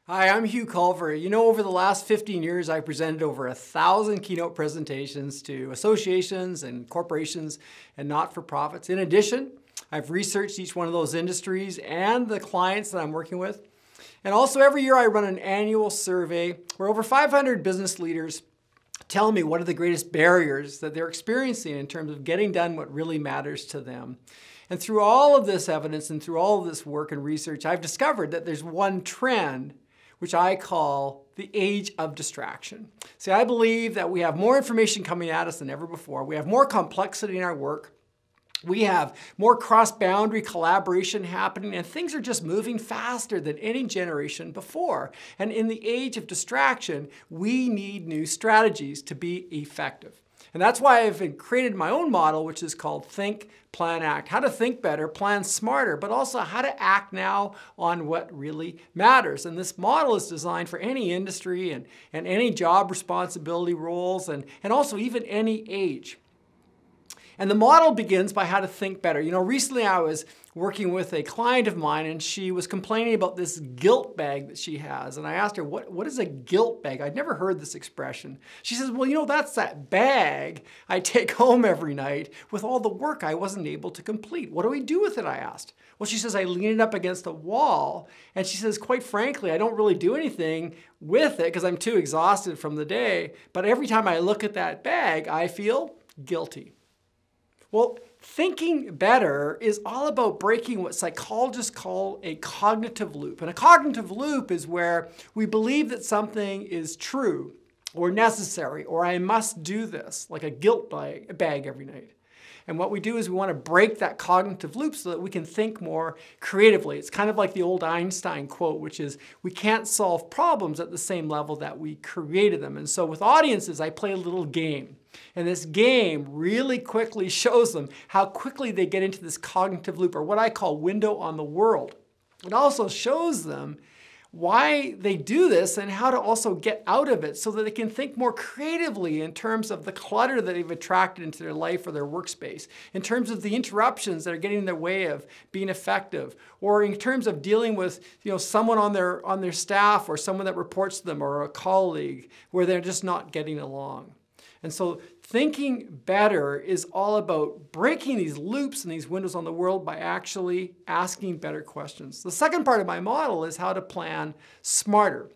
Hi, I'm Hugh Culver. You know, over the last 15 years, I presented over 1,000 keynote presentations to associations and corporations and not-for-profits. In addition, I've researched each one of those industries and the clients that I'm working with. And also every year I run an annual survey where over 500 business leaders tell me what are the greatest barriers that they're experiencing in terms of getting done what really matters to them. And through all of this evidence and through all of this work and research, I've discovered that there's one trend which I call the age of distraction. See, I believe that we have more information coming at us than ever before. We have more complexity in our work. We have more cross-boundary collaboration happening, and things are just moving faster than any generation before. And in the age of distraction, we need new strategies to be effective. And that's why I've created my own model, which is called Think, Plan, Act. How to think better, plan smarter, but also how to act now on what really matters. And this model is designed for any industry and any job responsibility roles and also even any age. And the model begins by how to think better. You know, recently I was working with a client of mine and she was complaining about this guilt bag that she has. And I asked her, what is a guilt bag? I'd never heard this expression. She says, well, you know, that's that bag I take home every night with all the work I wasn't able to complete. What do we do with it? I asked. Well, she says, I lean it up against the wall. And she says, quite frankly, I don't really do anything with it because I'm too exhausted from the day. But every time I look at that bag, I feel guilty. Well, thinking better is all about breaking what psychologists call a cognitive loop. And a cognitive loop is where we believe that something is true or necessary or I must do this, like a guilt bag every night. And what we do is we want to break that cognitive loop so that we can think more creatively. It's kind of like the old Einstein quote, which is, we can't solve problems at the same level that we created them. And so with audiences, I play a little game. And this game really quickly shows them how quickly they get into this cognitive loop, or what I call window on the world. It also shows them why they do this and how to also get out of it so that they can think more creatively in terms of the clutter that they've attracted into their life or their workspace, in terms of the interruptions that are getting in their way of being effective, or in terms of dealing with someone on their staff or someone that reports to them or a colleague where they're just not getting along. And so thinking better is all about breaking these loops and these windows on the world by actually asking better questions. The second part of my model is how to plan smarter.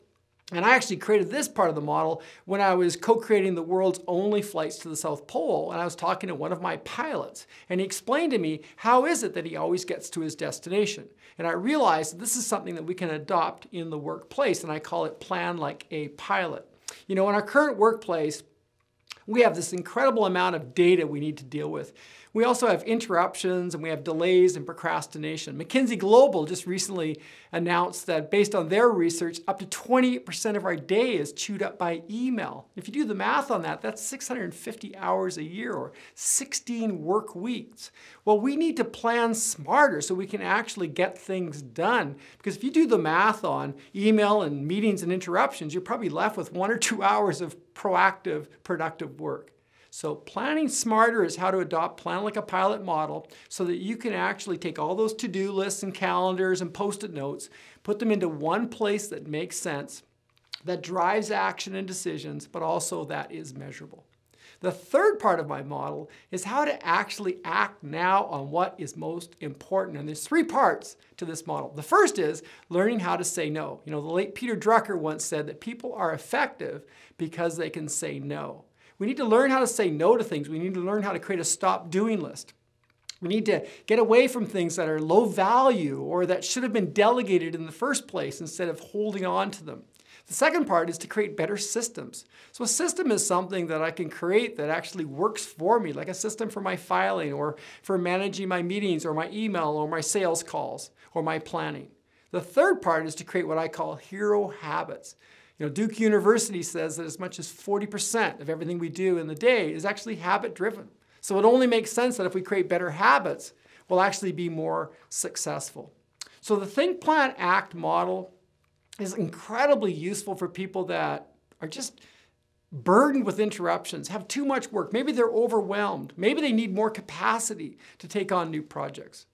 And I actually created this part of the model when I was co-creating the world's only flights to the South Pole, and I was talking to one of my pilots, and he explained to me how is it that he always gets to his destination. And I realized that this is something that we can adopt in the workplace, and I call it plan like a pilot. You know, in our current workplace, we have this incredible amount of data we need to deal with. We also have interruptions and we have delays and procrastination. McKinsey Global just recently announced that based on their research, up to 28% of our day is chewed up by email. If you do the math on that, that's 650 hours a year or 16 work weeks. Well, we need to plan smarter so we can actually get things done. Because if you do the math on email and meetings and interruptions, you're probably left with 1 or 2 hours of proactive, productive work. So planning smarter is how to adopt plan like a pilot model so that you can actually take all those to-do lists and calendars and post-it notes, put them into one place that makes sense, that drives action and decisions, but also that is measurable. The third part of my model is how to actually act now on what is most important. And there's 3 parts to this model. The first is learning how to say no. You know, the late Peter Drucker once said that people are effective because they can say no. We need to learn how to say no to things. We need to learn how to create a stop doing list. We need to get away from things that are low value or that should have been delegated in the first place instead of holding on to them. The second part is to create better systems. So a system is something that I can create that actually works for me, like a system for my filing or for managing my meetings or my email or my sales calls or my planning. The third part is to create what I call hero habits. You know, Duke University says that as much as 40% of everything we do in the day is actually habit-driven. So it only makes sense that if we create better habits, we'll actually be more successful. So the Think, Plan, Act model is incredibly useful for people that are just burdened with interruptions, have too much work. Maybe they're overwhelmed. Maybe they need more capacity to take on new projects.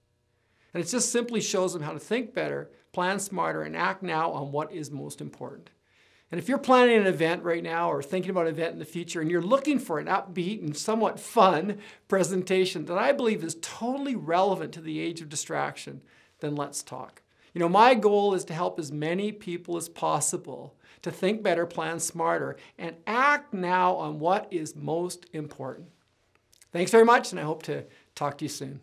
And it just simply shows them how to think better, plan smarter, and act now on what is most important. And if you're planning an event right now or thinking about an event in the future and you're looking for an upbeat and somewhat fun presentation that I believe is totally relevant to the age of distraction, then let's talk. You know, my goal is to help as many people as possible to think better, plan smarter, and act now on what is most important. Thanks very much, and I hope to talk to you soon.